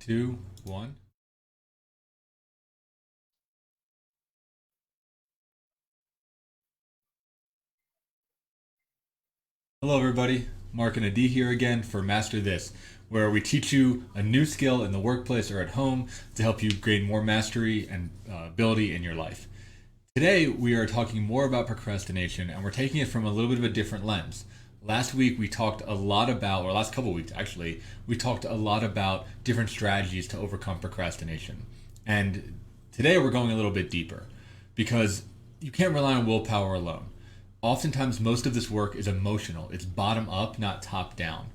two, one. Hello, everybody. Mark and Adi here again for Master This, where we teach you a new skill in the workplace or at home to help you gain more mastery and ability in your life. Today, we are talking more about procrastination, and we're taking it from a little bit of a different lens. Last week, we talked a lot about, or last couple of weeks actually, we talked a lot about different strategies to overcome procrastination. And today, we're going a little bit deeper because you can't rely on willpower alone. Oftentimes, most of this work is emotional, it's bottom up, not top down.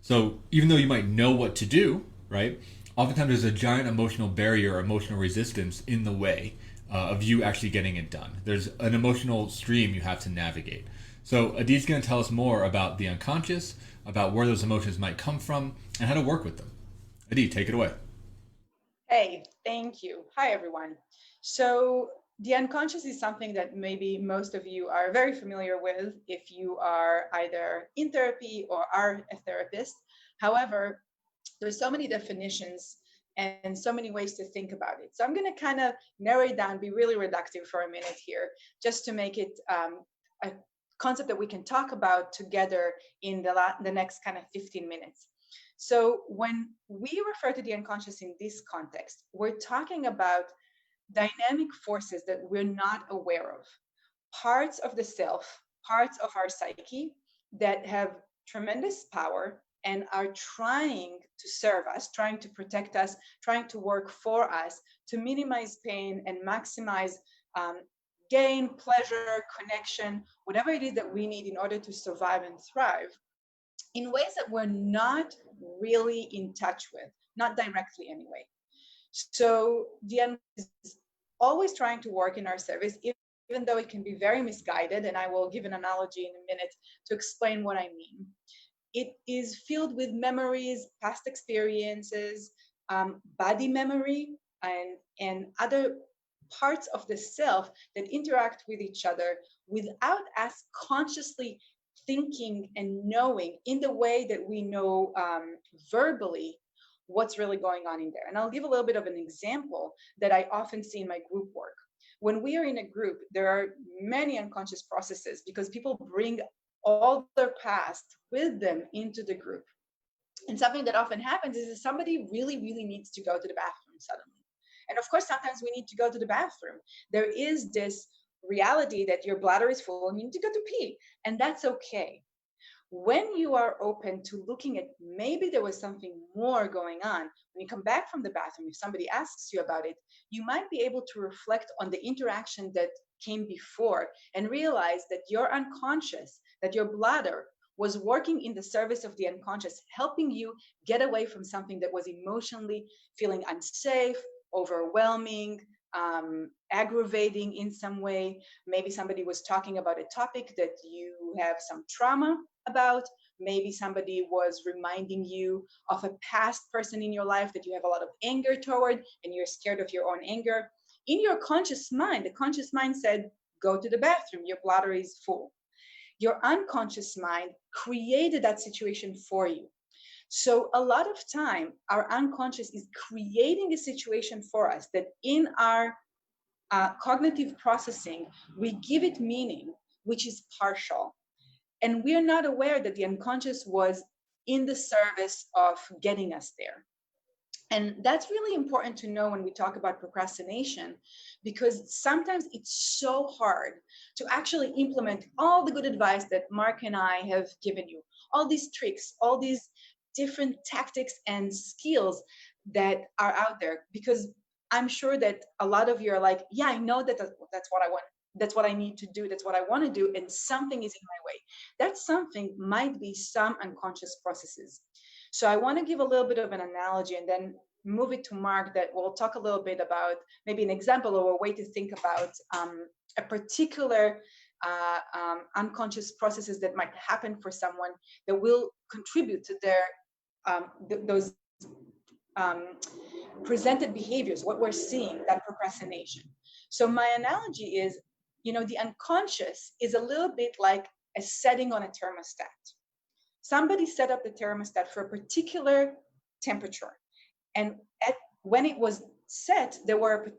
So, even though you might know what to do, right, oftentimes there's a giant emotional barrier or emotional resistance in the way of you actually getting it done. There's an emotional stream you have to navigate. So Adit's going to tell us more about the unconscious, about where those emotions might come from, and how to work with them. Adit, take it away. Hey, thank you. Hi, everyone. So, the unconscious is something that maybe most of you are very familiar with if you are either in therapy or are a therapist. However, there's so many definitions and so many ways to think about it. So, I'm going to kind of narrow it down, be really reductive for a minute here, just to make it a concept that we can talk about together in the next kind of 15 minutes. So when we refer to the unconscious in this context, we're talking about dynamic forces that we're not aware of, parts of the self, parts of our psyche that have tremendous power and are trying to serve us, trying to protect us, trying to work for us to minimize pain and maximize um, gain, pleasure, connection, whatever it is that we need in order to survive and thrive in ways that we're not really in touch with, not directly anyway. So the end is always trying to work in our service, even though it can be very misguided. And I will give an analogy in a minute to explain what I mean. It is filled with memories, past experiences, body memory, and other parts of the self that interact with each other without us consciously thinking and knowing in the way that we know verbally what's really going on in there. And I'll give a little bit of an example that I often see in my group work. When we are in a group, there are many unconscious processes because people bring all their past with them into the group. And something that often happens is that somebody really, really needs to go to the bathroom suddenly. And of course, sometimes we need to go to the bathroom. There is this reality that your bladder is full and you need to go to pee, and that's okay. When you are open to looking at maybe there was something more going on, when you come back from the bathroom, if somebody asks you about it, you might be able to reflect on the interaction that came before and realize that you're unconscious, that your bladder was working in the service of the unconscious, helping you get away from something that was emotionally feeling unsafe, overwhelming, aggravating in some way. Maybe somebody was talking about a topic that you have some trauma about. Maybe somebody was reminding you of a past person in your life that you have a lot of anger toward and you're scared of your own anger. In your conscious mind, the conscious mind said, go to the bathroom, your bladder is full. Your unconscious mind created that situation for you. So a lot of time, our unconscious is creating a situation for us that in our cognitive processing, we give it meaning, which is partial. And we are not aware that the unconscious was in the service of getting us there. And that's really important to know when we talk about procrastination, because sometimes it's so hard to actually implement all the good advice that Mark and I have given you, all these tricks, all these different tactics and skills that are out there. Because I'm sure that a lot of you are like, yeah, I know that that's what I want. That's what I need to do. That's what I want to do. And something is in my way. That something might be some unconscious processes. So I want to give a little bit of an analogy and then move it to Mark that will talk a little bit about maybe an example or a way to think about a particular unconscious processes that might happen for someone that will contribute to their those um, presented behaviors, what we're seeing, that procrastination. So my analogy is, the unconscious is a little bit like a setting on a thermostat. Somebody set up the thermostat for a particular temperature. And when it was set, there were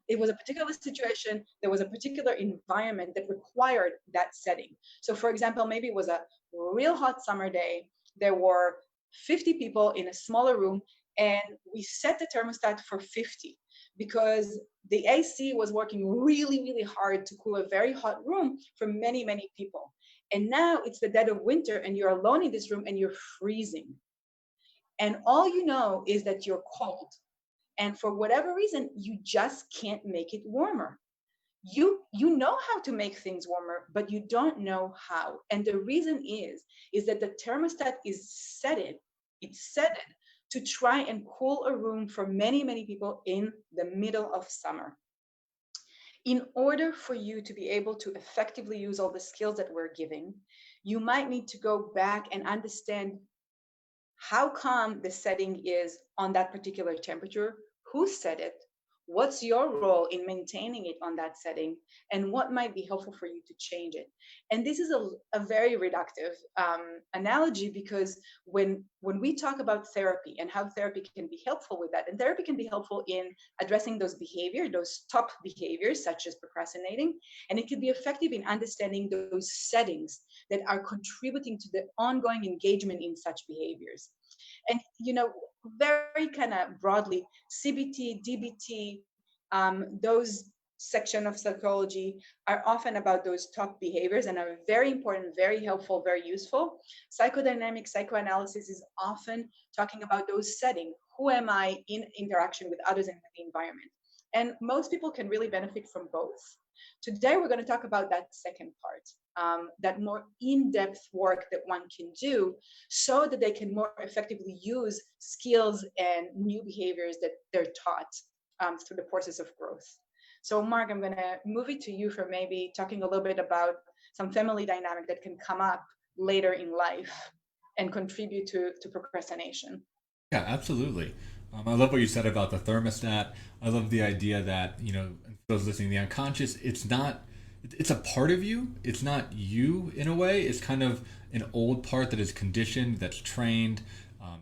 it was a particular situation, there was a particular environment that required that setting. So for example, maybe it was a real hot summer day, there were 50 people in a smaller room, and we set the thermostat for 50 because the AC was working really, really hard to cool a very hot room for many, many people. And now it's the dead of winter and you're alone in this room and you're freezing. And all you know is that you're cold. And for whatever reason, you just can't make it warmer. You know how to make things warmer, but you don't know how. And the reason is that the thermostat is set to try and cool a room for many, many people in the middle of summer. In order for you to be able to effectively use all the skills that we're giving, you might need to go back and understand how come the setting is on that particular temperature, who set it, what's your role in maintaining it on that setting, and what might be helpful for you to change it. And this is a very reductive analogy, because when we talk about therapy and how therapy can be helpful with that, and therapy can be helpful in addressing those behaviors, those top behaviors such as procrastinating, and it can be effective in understanding those settings that are contributing to the ongoing engagement in such behaviors. And very kind of broadly, CBT, DBT, those section of psychology are often about those top behaviors and are very important, very helpful, very useful. Psychodynamic psychoanalysis is often talking about those settings. Who am I in interaction with others and with the environment? And most people can really benefit from both. Today, we're going to talk about that second part, that more in-depth work that one can do so that they can more effectively use skills and new behaviors that they're taught through the process of growth. So Mark, I'm going to move it to you for maybe talking a little bit about some family dynamic that can come up later in life and contribute to procrastination. Yeah, absolutely. I love what you said about the thermostat. I love the idea that, those listening, the unconscious, it's a part of you. It's not you in a way. It's kind of an old part that is conditioned, that's trained.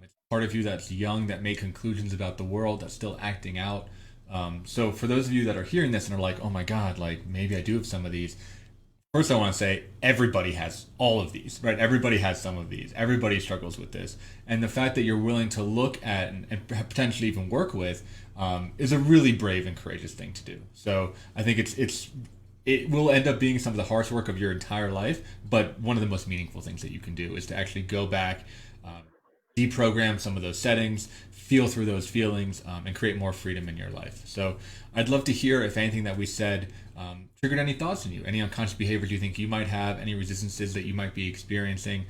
It's part of you that's young, that made conclusions about the world, that's still acting out. So for those of you that are hearing this and are like, oh my God, like maybe I do have some of these. First, I want to say everybody has all of these, right? Everybody has some of these. Everybody struggles with this. And the fact that you're willing to look at and potentially even work with is a really brave and courageous thing to do. So I think it will end up being some of the harsh work of your entire life, but one of the most meaningful things that you can do is to actually go back, deprogram some of those settings, feel through those feelings, and create more freedom in your life. So I'd love to hear if anything that we said triggered any thoughts in you, any unconscious behaviors you think you might have, any resistances that you might be experiencing.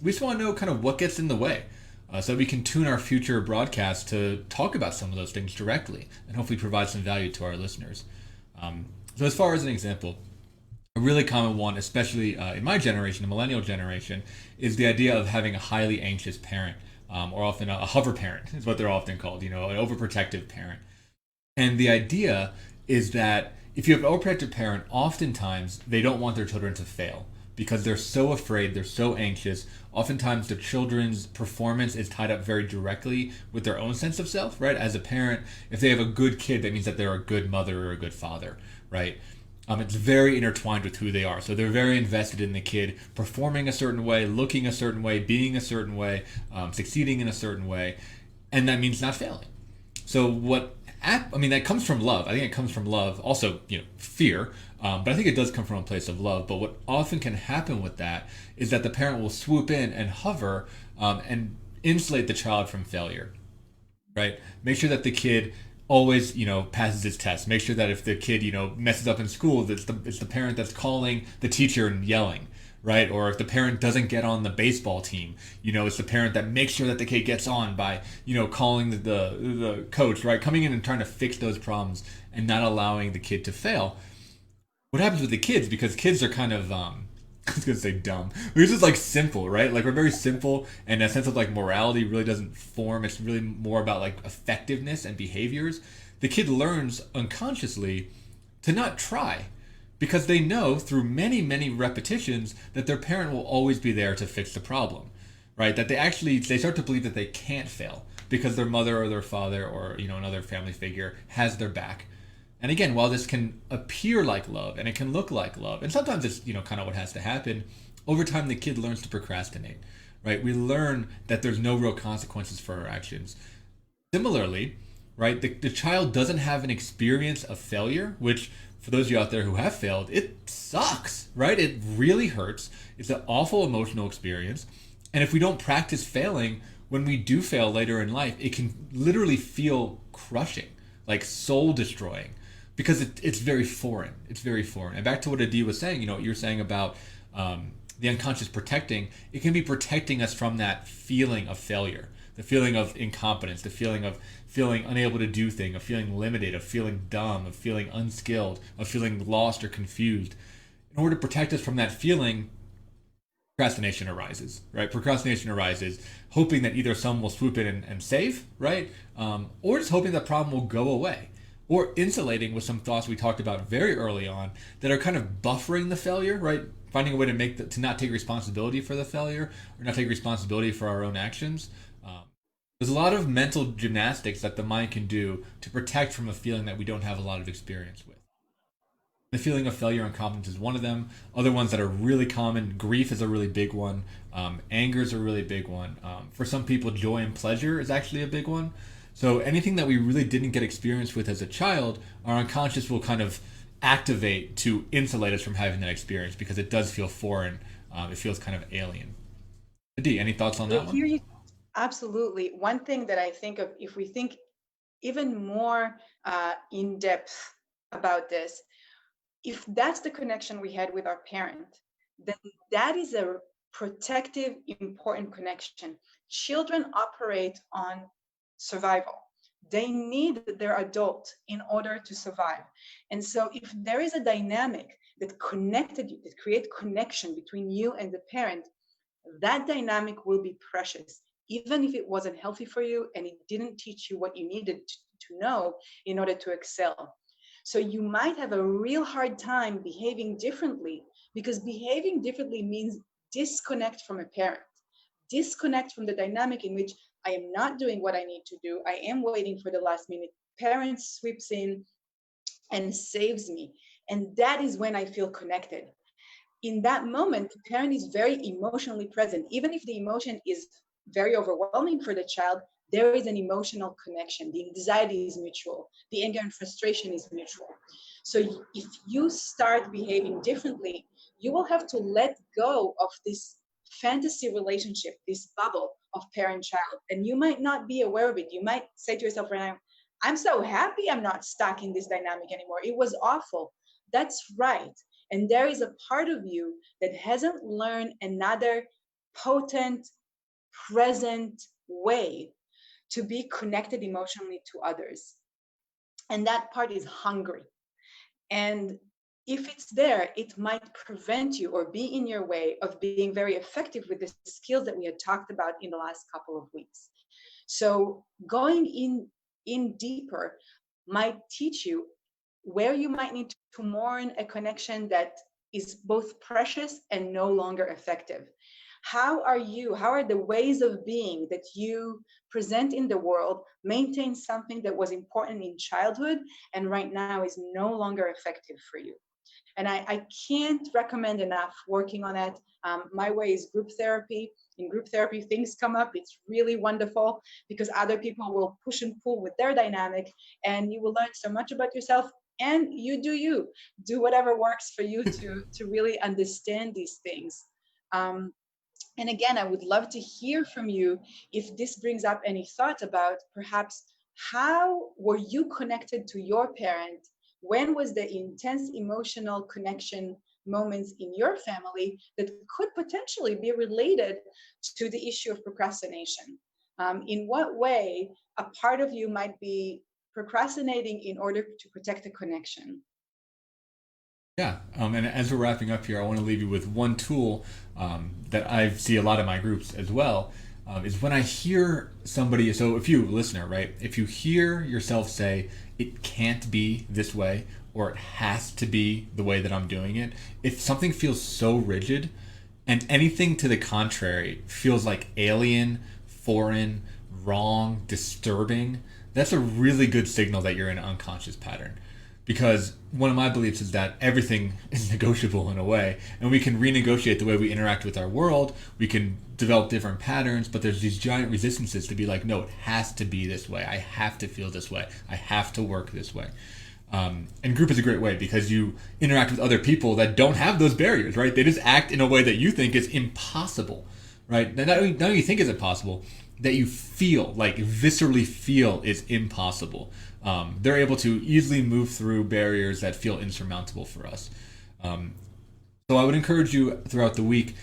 We just want to know kind of what gets in the way, so that we can tune our future broadcasts to talk about some of those things directly and hopefully provide some value to our listeners. So as far as an example, a really common one, especially in my generation, the millennial generation, is the idea of having a highly anxious parent, or often a hover parent is what they're often called, an overprotective parent. And the idea is that if you have an overprotective parent, oftentimes they don't want their children to fail because they're so afraid, they're so anxious. Oftentimes the children's performance is tied up very directly with their own sense of self, right? As a parent, if they have a good kid, that means that they're a good mother or a good father, right? It's very intertwined with who they are. So they're very invested in the kid performing a certain way, looking a certain way, being a certain way, succeeding in a certain way. And that means not failing. So that comes from love. I think it comes from love. Also, fear. But I think it does come from a place of love. But what often can happen with that is that the parent will swoop in and hover and insulate the child from failure, right? Make sure that the kid always, passes his test. Make sure that if the kid, messes up in school, it's the parent that's calling the teacher and yelling, right? Or if the parent doesn't get on the baseball team, it's the parent that makes sure that the kid gets on by, calling the coach, right? Coming in and trying to fix those problems and not allowing the kid to fail. What happens with the kids, because kids are kind of, I was going to say dumb. We're just like simple, right? Like we're very simple, and a sense of like morality really doesn't form. It's really more about like effectiveness and behaviors. The kid learns unconsciously to not try because they know through many, many repetitions that their parent will always be there to fix the problem, right? That they start to believe that they can't fail, because their mother or their father or another family figure has their back. And again, while this can appear like love and it can look like love, and sometimes it's kind of what has to happen, over time the kid learns to procrastinate, right? We learn that there's no real consequences for our actions. Similarly, right, the child doesn't have an experience of failure, which for those of you out there who have failed, it sucks, right? It really hurts. It's an awful emotional experience. And if we don't practice failing, when we do fail later in life, it can literally feel crushing, like soul destroying, because it's very foreign. It's very foreign. And back to what Adi was saying, what you were saying about the unconscious protecting, it can be protecting us from that feeling of failure, the feeling of incompetence, the feeling of feeling unable to do things, of feeling limited, of feeling dumb, of feeling unskilled, of feeling lost or confused. In order to protect us from that feeling, procrastination arises, right? Procrastination arises hoping that either someone will swoop in and save, right? Or just hoping that problem will go away. Or insulating with some thoughts we talked about very early on that are kind of buffering the failure, right? Finding a way to not take responsibility for the failure or not take responsibility for our own actions. There's a lot of mental gymnastics that the mind can do to protect from a feeling that we don't have a lot of experience with. The feeling of failure and incompetence is one of them. Other ones that are really common, grief is a really big one. Anger is a really big one. For some people, joy and pleasure is actually a big one. So anything that we really didn't get experience with as a child, our unconscious will kind of activate to insulate us from having that experience because it does feel foreign. It feels kind of alien. Adi, any thoughts on that one? Absolutely. One thing that I think of, if we think even more in depth about this, if that's the connection we had with our parent, then that is a protective, important connection. Children operate on survival. They need their adult in order to survive. And so if there is a dynamic that connected you, that create connection between you and the parent, that dynamic will be precious, even if it wasn't healthy for you and it didn't teach you what you needed to know in order to excel. So you might have a real hard time behaving differently, because behaving differently means disconnect from a parent, disconnect from the dynamic in which I am not doing what I need to do. I am waiting for the last minute. Parent sweeps in and saves me. And that is when I feel connected. In that moment, the parent is very emotionally present. Even if the emotion is very overwhelming for the child, there is an emotional connection. The anxiety is mutual. The anger and frustration is mutual. So if you start behaving differently, you will have to let go of this fantasy relationship, this bubble of parent-child. And you might not be aware of it. You might say to yourself right now, I'm so happy I'm not stuck in this dynamic anymore. It was awful. That's right. And there is a part of you that hasn't learned another potent, present way to be connected emotionally to others. And that part is hungry. And if it's there, it might prevent you or be in your way of being very effective with the skills that we had talked about in the last couple of weeks. So going in deeper might teach you where you might need to mourn a connection that is both precious and no longer effective. How are the ways of being that you present in the world maintain something that was important in childhood and right now is no longer effective for you? And I can't recommend enough working on it. My way is group therapy. In group therapy, things come up. It's really wonderful because other people will push and pull with their dynamic, and you will learn so much about yourself. And you do whatever works for you to really understand these things. And again, I would love to hear from you if this brings up any thoughts about perhaps how were you connected to your parent? When was the intense emotional connection moments in your family that could potentially be related to the issue of procrastination? In what way a part of you might be procrastinating in order to protect a connection? Yeah, and as we're wrapping up here, I want to leave you with one tool that I see a lot in my groups as well. Is when I hear somebody, so if you, listener, right, if you hear yourself say, it can't be this way, or it has to be the way that I'm doing it, if something feels so rigid and anything to the contrary feels like alien, foreign, wrong, disturbing, that's a really good signal that you're in an unconscious pattern. Because one of my beliefs is that everything is negotiable in a way, and we can renegotiate the way we interact with our world. We can develop different patterns, but there's these giant resistances to be like, no, it has to be this way. I have to feel this way. I have to work this way. And group is a great way because you interact with other people that don't have those barriers, right? They just act in a way that you think is impossible, right? Not only you think is impossible, that you feel, like viscerally feel is impossible. They're able to easily move through barriers that feel insurmountable for us. So I would encourage you throughout the week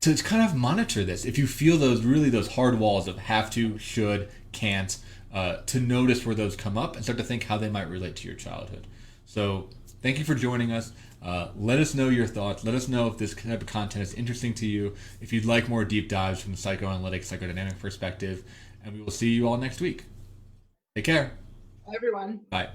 to kind of monitor this. If you feel those hard walls of have to, should, can't, to notice where those come up and start to think how they might relate to your childhood. So thank you for joining us. Let us know your thoughts. Let us know if this type of content is interesting to you. If you'd like more deep dives from the psychoanalytic, psychodynamic perspective, and we will see you all next week. Take care. Everyone. Bye.